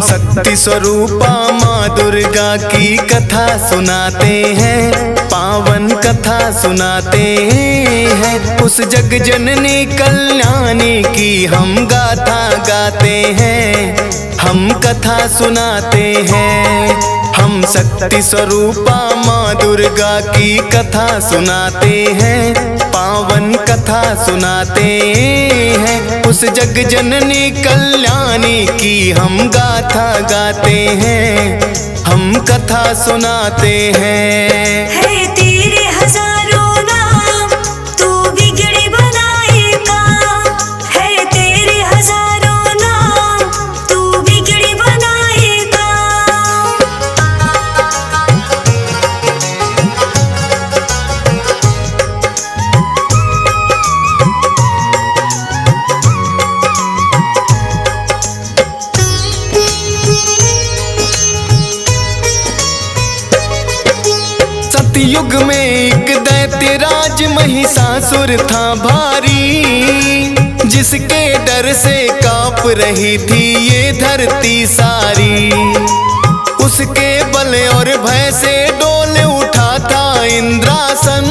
शक्ति स्वरूपा माँ दुर्गा की कथा सुनाते हैं, पावन कथा सुनाते हैं। उस जग जननी कल्याणी की हम गाथा गाते हैं, हम कथा सुनाते हैं। हम शक्ति स्वरूपा माँ दुर्गा की कथा सुनाते हैं, पावन कथा सुनाते हैं। उस जग जननी कल्याणी की हम गाथा गाते हैं, हम कथा सुनाते हैं। है तेरे हजारों नाम, तू बिगड़ी बनाएगा। है तेरे हजारों नाम, तू बिगड़ी बनाएगा। सतयुग में एक दैत्य राज महिषासुर था भारी, जिसके डर से कांप रही थी ये धरती सारी। उसके बल और भय से डोल उठा था इंद्रासन,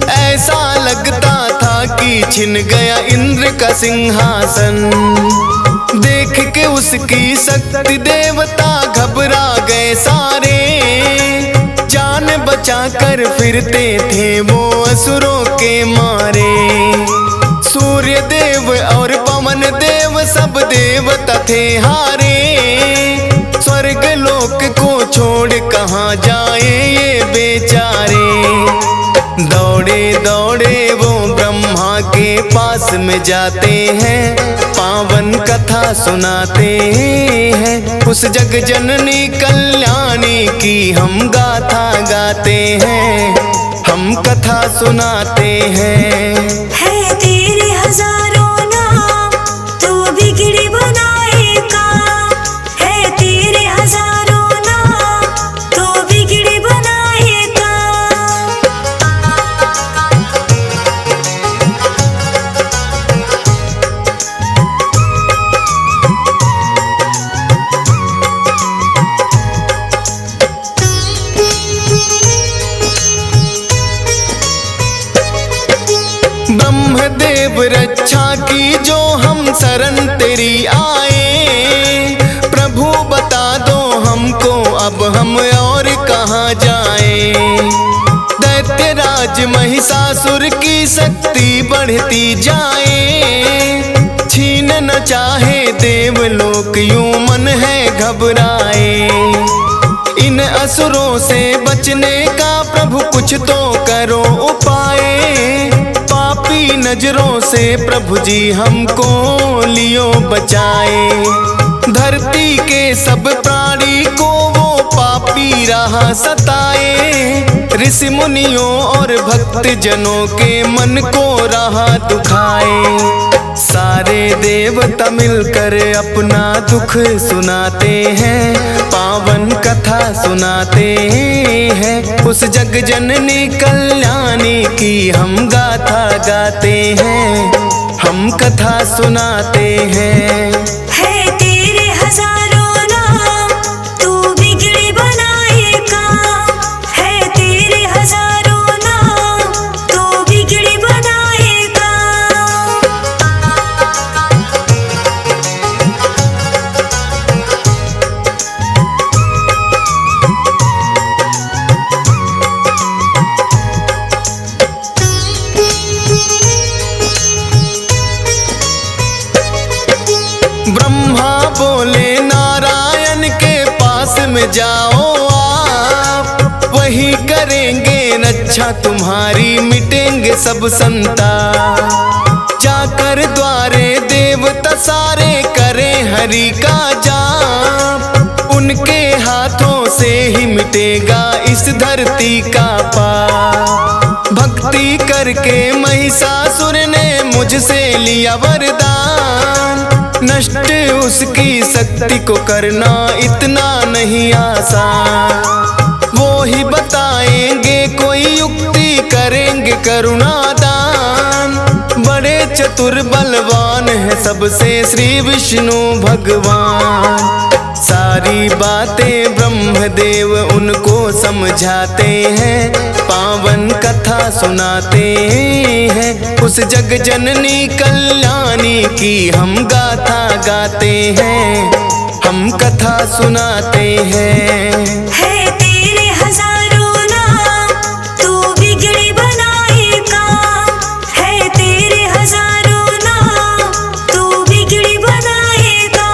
ऐसा लगता था कि छिन गया इंद्र का सिंहासन। देख के उसकी शक्ति देवता घबरा गए सारे, जान बचा कर फिरते थे वो असुरों के मारे। सूर्य देव और पवन देव सब देवता थे हारे, स्वर्ग लोक को छोड़ कहाँ जाए ये बेचारे। दौड़े दौड़े वो ब्रह्मा के पास में जाते हैं, पावन कथा सुनाते हैं। उस जग जननी कल्याणी की हम गाथा गाते हैं, हम कथा सुनाते हैं। है तेरे हजारों नाम, तू बिगड़ी बनाएगा। है तेरे हजारों नाम, तू बिगड़ी बनाएगा। ब्रह्मदेव रक्षा की जो हम शरण तेरी आए, प्रभु बता दो हमको अब हम और कहाँ जाए। दैत्यराज महिषासुर की शक्ति बढ़ती जाए, छीन न चाहे देवलोक यूं मन है घबराए। इन असुरों से बचने का प्रभु कुछ तो करो उपाय, पापी नजरों से प्रभु जी हमको लियो बचाए। धरती के सब प्राणी को वो पापी रहा सताए, ऋषि मुनियों और भक्त जनों के मन को रहा दुखाए। सारे देवता मिलकर अपना दुख सुनाते हैं, पावन कथा सुनाते हैं। उस जग जननी कल्याणी की हम गाथा गाते हैं, हम कथा सुनाते हैं। है तेरे हजारों नाम, तू बिगड़ी बनाएगा। है तेरे हजारों नाम, तू बिगड़ी बनाएगा। ब्रह्मा बोले नारायण के पास में जाओ आप, वही करेंगे रक्षा तुम्हारी, मिटेंगे सब संताप। जाकर द्वारे देवता सारे करें हरि का जाप, उनके हाथों से ही मिटेगा इस धरती का पाप। भक्ति करके महिषासुर ने मुझसे लिया वरदान, नष्ट उसकी शक्ति को करना इतना नहीं आसान। वो ही बताएंगे कोई युक्ति, करेंगे करुणा दान, बड़े चतुर बलवान है सबसे श्री विष्णु भगवान। सारी बातें ब्रह्मदेव उनको समझाते हैं, पावन कथा सुनाते हैं। उस जग जननी कल्याणी की हम गाथा गाते हैं, हम कथा सुनाते हैं। है तेरे हजारों नाम, तू बिगड़ी बनाएगा। है तेरे हजारों नाम, तू बिगड़ी बनाएगा।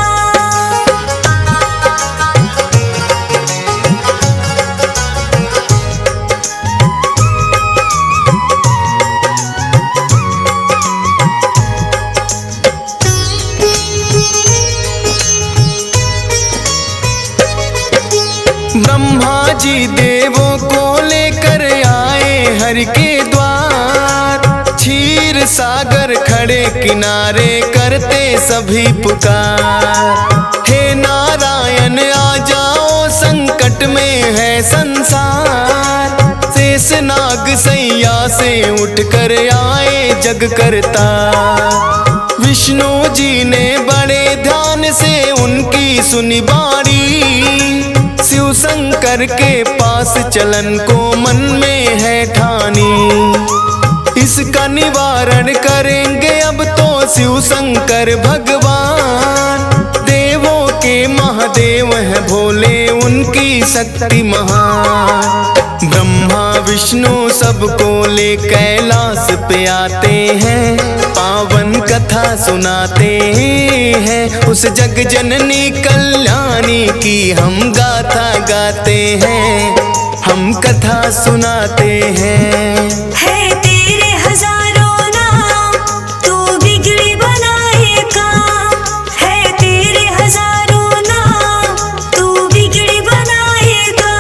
ब्रह्मा जी देवों को लेकर आए हरि के द्वार। क्षीर सागर खड़े किनारे करते सभी पुकार। हे नारायण आ जाओ, संकट में है संसार। शेष नाग सैया से उठकर आए जग करता। विष्णु जी ने बड़े ध्यान से उनकी सुनी बाणी। शिव शंकर के पास चलन को मन में है ठानी। इसका निवारण करेंगे अब तो शिव शंकर भगवान। देवों के महादेव है भोले, उनकी शक्ति महान। ब्रह्मा विष्णु सबको ले कैलाश पे आते हैं, पावन कथा सुनाते हैं। उस जग जननी कल्याणी की हम गाथा गाते हैं, हम कथा सुनाते हैं। है तेरे हजारों नाम, तू बिगड़ी बनाएगा। है तेरे हजारों नाम, तू बिगड़ी बनाएगा।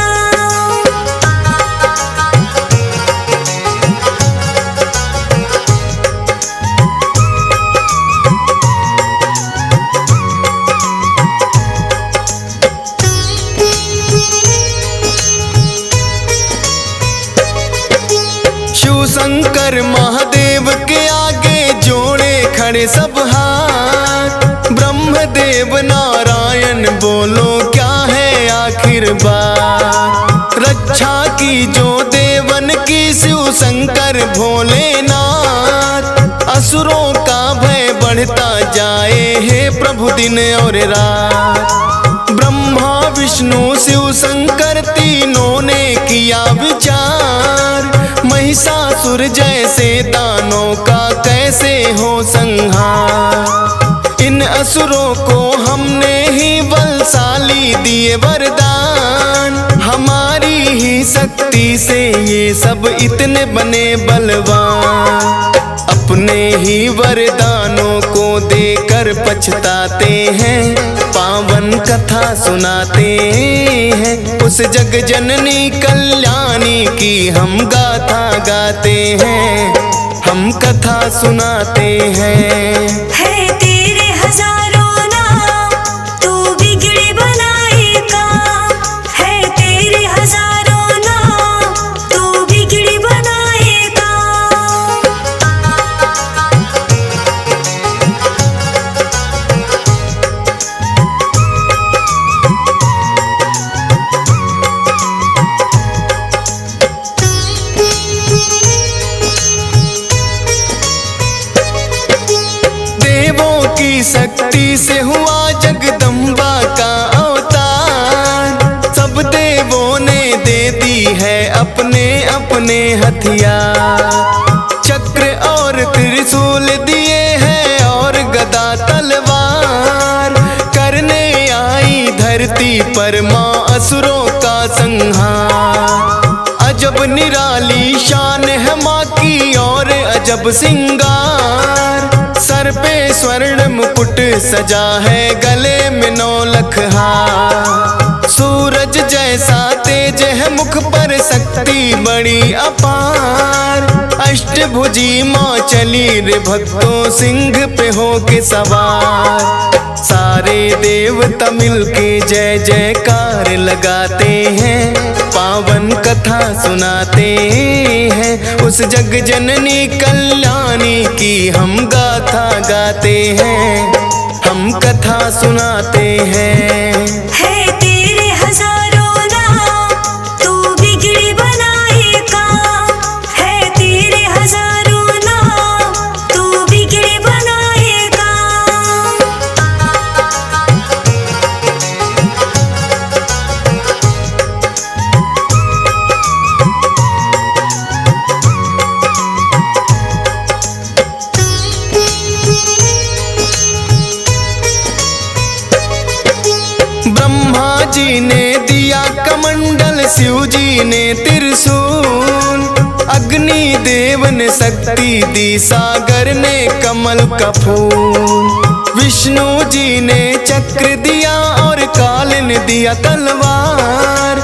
शिव शंकर महादेव के आगे जोड़े खड़े सब हाथ। ब्रह्मदेव नारायण बोलो क्या है आखिर बात। रक्षा की जो देवन की शिव शंकर भोलेनाथ। असुरों का भय बढ़ता जाए हे प्रभु दिन और रात। ब्रह्मा विष्णु शिव शंकर तीनों ने किया विचार। महिषासुर जैसे दानों का कैसे हो संहार। इन असुरों को हमने ही बलशाली दिए वरदान। हमारी ही शक्ति से ये सब इतने बने बलवान। अपने ही वरदानों को देकर पछताते हैं, पावन कथा सुनाते हैं। उस जग जननी कल्याणी की हम गाथा गाते हैं, हम कथा सुनाते हैं। है तेरे हजारों नाम, तू बिगड़ी बनाएगा। है तेरे हजारों नाम, तू बिगड़ी बनाएगा। शक्ति से हुआ जगदम्बा का अवतार। सब देवों ने दे दी है अपने अपने हथियार। चक्र और त्रिशूल दिए हैं और गदा तलवार। करने आई धरती पर माँ असुरों का संहार। अजब निराली शान है माँ की और अजब सिंगार। सर पे स्वर्ण मुकुट सजा है, गले में 9 लख हार। सूरज जैसा तेज है मुख पर, शक्ति बड़ी अपार। अष्टभुजी माँ चली रे भक्तों सिंह पे हो के सवार। सारे देवता मिलके जय जयकार लगाते हैं, पावन कथा सुनाते हैं। उस जग जननी कल्याणी की हम गाथा गाते हैं, हम कथा सुनाते हैं। है तेरे हजारों नाम तू बिगड़ी बनाएगा, है तेरे हजारों नाम तू बिगड़ी बनाएगा। ब्रह्मा जी ने दिया कमंडल, शिव जी ने त्रिशूल, अग्नि देव ने शक्ति दी, सागर ने कमल का फूल। विष्णु जी ने चक्र दिया और काल ने दिया तलवार।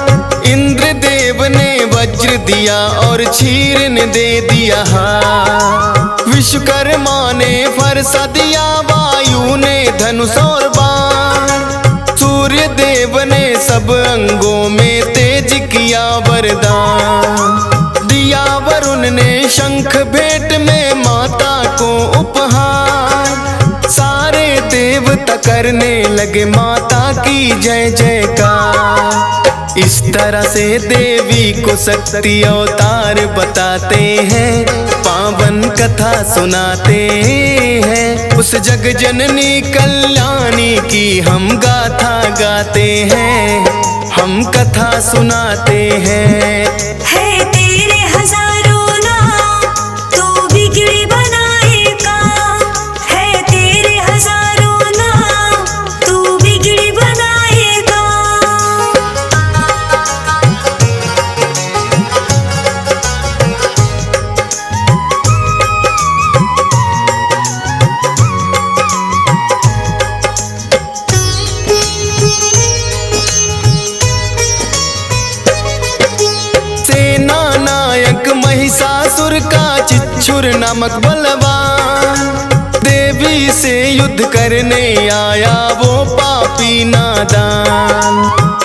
इंद्र देव ने वज्र दिया और क्षीर ने दे दिया हार। विश्वकर्मा ने फरसा दिया, वायु ने धनुष और बाण। सूर्य देव ने सब अंगों में तेज किया वरदान। दिया वरुण ने शंख भेंट में माता को उपहार। सारे देवता करने लगे माता की जय जयकार। इस तरह से देवी को शक्ति अवतार बताते हैं, पावन कथा सुनाते हैं। उस जग जननी कल्याणी की हम गाथा गाते हैं, हम कथा सुनाते हैं। है तेरे हजारों नाम तू बिगड़ी बनाएगा, है तेरे हजारों नाम तू बिगड़ी बनाएगा। सेना नायक महिषासुर का चिच्छुर नामक बलवान, देवी से युद्ध करने आया वो पापी नादान।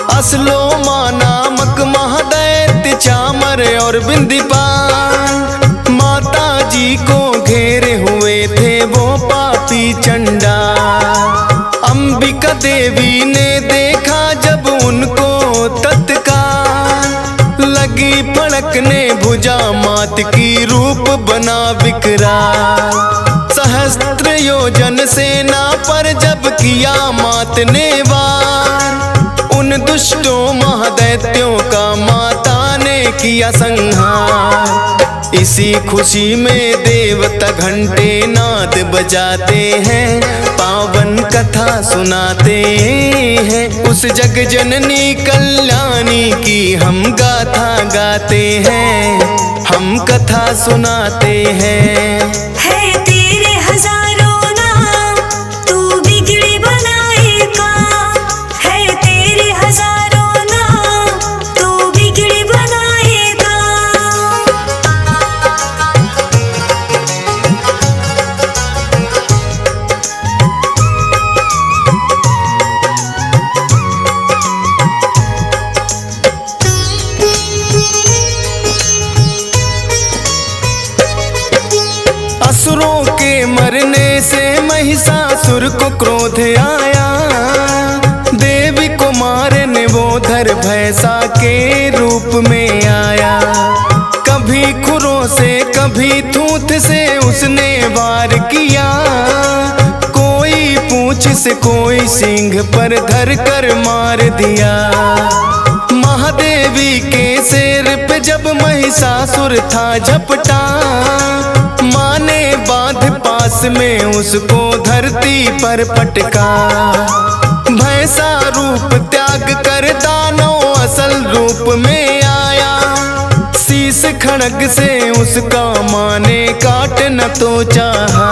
असलोमा नामक महादैत्य चामर और बिंदीपाल, माता जी को घेरे हुए थे वो पापी चंडाल। अंबिका देवी ने देखा जब उनको तत्काल, लगी फड़कने भुजा मात की रूप बना विकराल। सहस्त्र योजन सेना पर जब किया मात ने वार, उन दुष्टों महादैत्यों का माता ने किया संहार। इसी खुशी में देवता घंटे नाद बजाते हैं, पावन कथा सुनाते हैं। उस जग जननी कल्याणी की हम गाथा गाते हैं, हम कथा सुनाते हैं। है तेरे हजारों नाम तू बिगड़ी बनाएगा, है तेरे हजारों नाम तू बिगड़ी बनाएगा। असुरों के मरने से महिषासुर को क्रोध आया, देवी को मारने वो धर भैंसा के रूप में आया। कभी खुरों से कभी थूथ से उसने वार किया, कोई पूंछ से कोई सींग पर धर कर मार दिया। महादेवी के सिर पे जब महिषासुर था झपटा, माँ ने बांध पास में उसको धरती पर पटका। भैंसा रूप त्याग कर दानव असल रूप में आया, शीश खड़ग से उसका माँ ने काट न तो चाहा।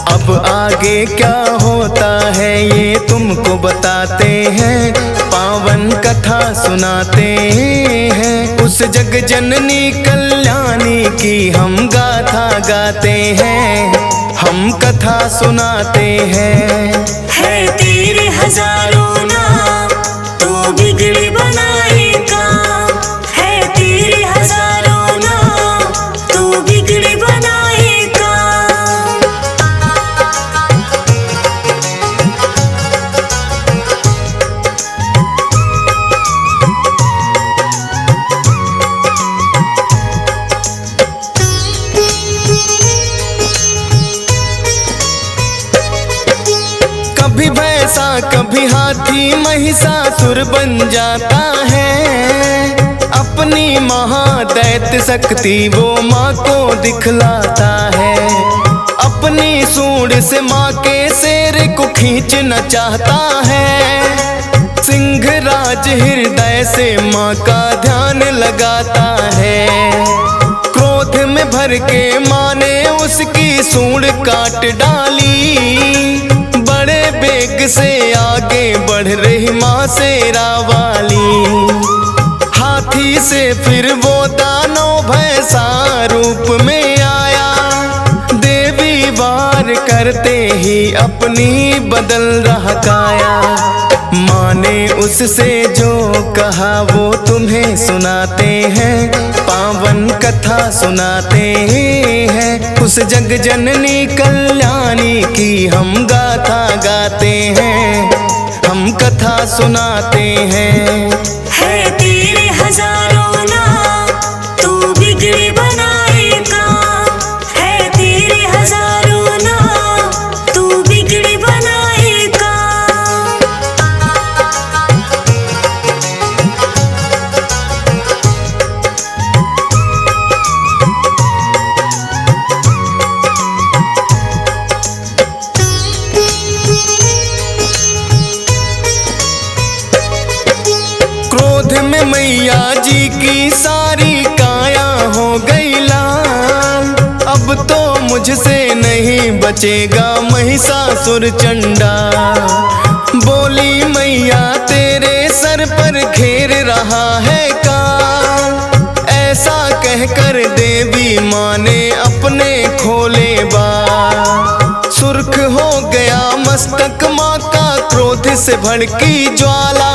अब आगे क्या होता है ये तुमको बताते हैं, पावन कथा सुनाते हैं। उस जग जननी कल्याणी की हम गाथा गाते हैं, हम कथा सुनाते हैं। है तेरे हजारों नाम तू बिगड़ी बनाएगा, है तेरे हजारों नाम तू बिगड़ी बनाएगा। कभी भैंसा कभी हाथी महिषासुर बन जाता है, अपनी महादैत्य शक्ति वो माँ को दिखलाता है। अपनी सूंड से माँ के शेर को खींचना चाहता है, सिंहराज हृदय से माँ का ध्यान लगाता है। क्रोध में भर के माँ ने उसकी सूंड काट डाली, बड़े बेग से आगे बढ़ रही माँ शेरा वाली। हाथी से फिर वो दानव भैंसा रूप में आया, देवी वार करते ही अपनी बदल रहा काया। माँ ने उससे जो कहा वो तुम्हें सुनाते हैं, पावन कथा सुनाते हैं। उस जग जननी कल्याणी की हम गाथा गाते हैं, हम कथा सुनाते हैं। है तेरे हजारों नाम तू बिगड़ी बनाएगा, है तेरे हजारों नाम तू बिगड़ी बनाएगा। क्रोध में मैया जी की सारी काया हो गई लाल, अब तो मुझसे नहीं बचेगा महिषासुर चंडा। बोली मैया तेरे सर पर घेर रहा है काल, ऐसा कहकर देवी माँ ने अपने खोले बाल। सुर्ख हो गया मस्तक माँ का क्रोध से भड़की ज्वाला,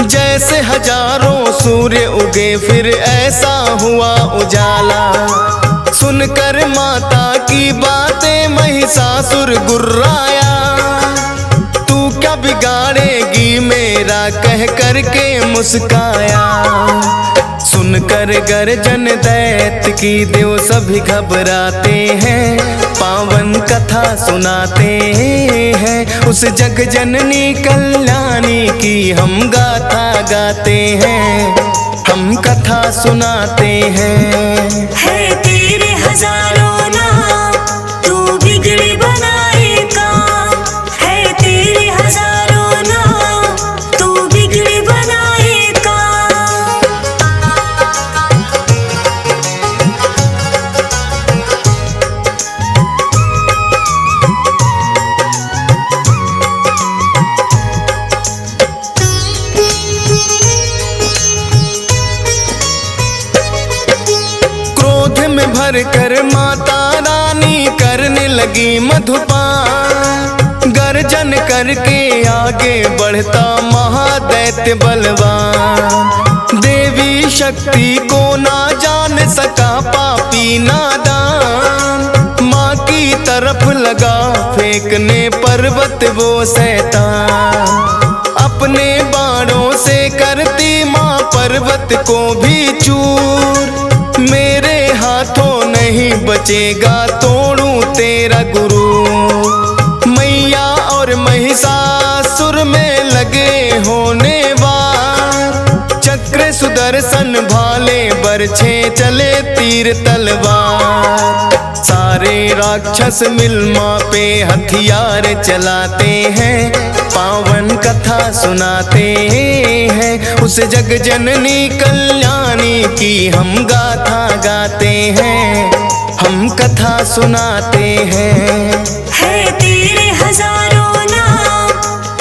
जैसे हजारों सूर्य उगे फिर ऐसा हुआ उजाला। सुनकर माता की बातें महिषासुर गुर्राया, तू क्या बिगाड़ेगी मेरा कह कर के मुस्काया। सुनकर गर्जन दैत्य की देव सभी घबराते हैं, पावन कथा सुनाते हैं। उस जग जननी कल्याणी की हम गाथा गाते हैं, हम कथा सुनाते हैं। है तेरे हजारों नाम तू बिगड़ी बनाएगा, है तेरे हजारों नाम तू बिगड़ी बनाएगा। क्रोध में भर कर माता रानी करने लगी मधुपान, गर्जन करके आगे बढ़ता महादैत्य बलवान। देवी शक्ति को ना जान सका पापी नादान, माँ की तरफ लगा फेंकने पर्वत वो शैतान। अपने बाणों से करती माँ पर्वत को भी चूर, मेरे हाथों नहीं बचेगा तोड़ूं तेरा गुरु। मैया और महिषासुर में लगे होने वार, चक्र सुदर्शन भाले बरछे चले तीर तलवार। सारे राक्षस मिल माँ पे हथियार चलाते हैं, पावन कथा सुनाते हैं। उस जग जननी कल्याणी की हम गाथा गाते हैं, हम कथा सुनाते हैं। है तेरे हजारों नाम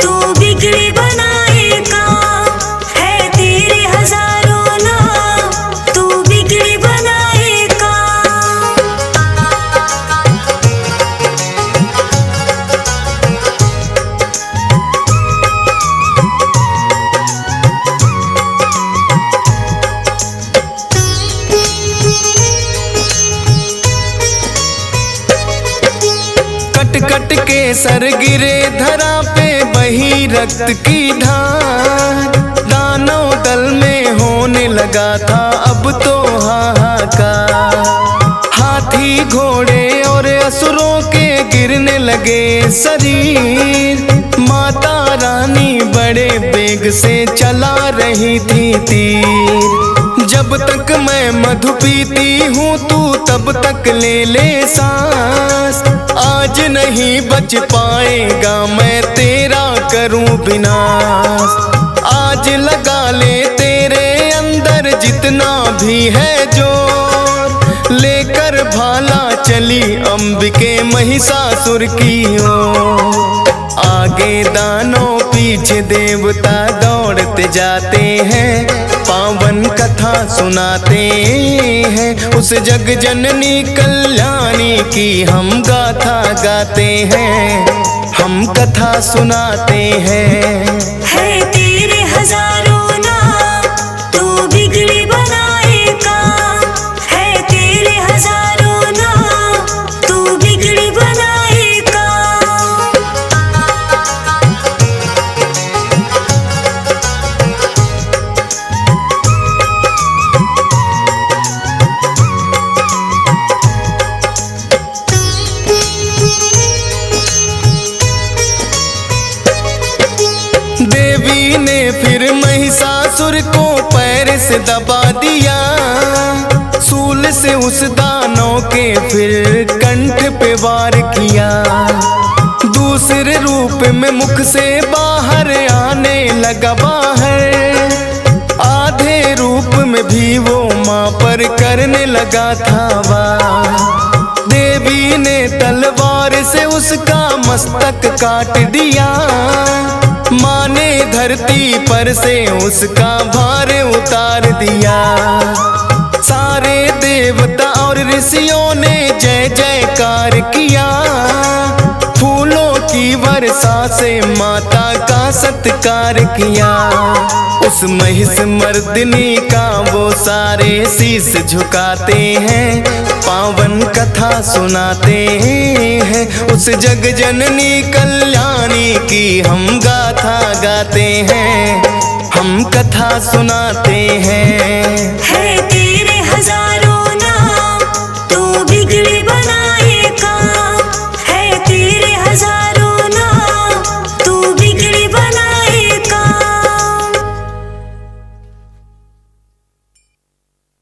तू बिगड़ी बनाएगा, है तेरे हजारों नाम के सर गिरे धरा पे बही रक्त की धार। दानव दल में होने लगा था अब तो हाहाकार। हाथी घोड़े और असुरों के गिरने लगे शरीर। माता रानी बड़े वेग से चला रही थी तीर। जब तक मैं मधु पीती हूँ तू तब तक ले ले सांस। आज नहीं बच पाएगा मैं तेरा करूँ विनाश। आज लगा ले तेरे अंदर जितना भी है जोर। लेकर भाला चली अंबिके महिषासुर की ओर। आगे दानव पीछे देवता दौड़ते जाते हैं। पावन कथा सुनाते हैं उस जग जननी कल्याणी की हम गाथा गाते हैं। हम कथा सुनाते हैं। है तेरे हजारों नाम तू बिगड़ी बनाएगा। है तेरे हजारों नाम तू बिगड़ी बनाएगा। देवी ने फिर महिषासुर को पैर से दबा दिया। सूल से उस दानव के फिर कंठ पे वार किया। दूसरे रूप में मुख से बाहर आने लगा बाहर। आधे रूप में भी वो माँ पर करने लगा था वार। देवी ने तलवार से उसका मस्तक काट दिया। माँ ने धरती पर से उसका भार उतार दिया। सारे देवता और ऋषियों ने जय जयकार किया। फूलों की वर्षा से माता का सत्कार किया। उस महिष मर्दिनी का वो सारे शीश झुकाते हैं। पावन कथा सुनाते हैं उस जग जननी कल्याणी की हम गाथा गाते हैं। हम कथा सुनाते हैं।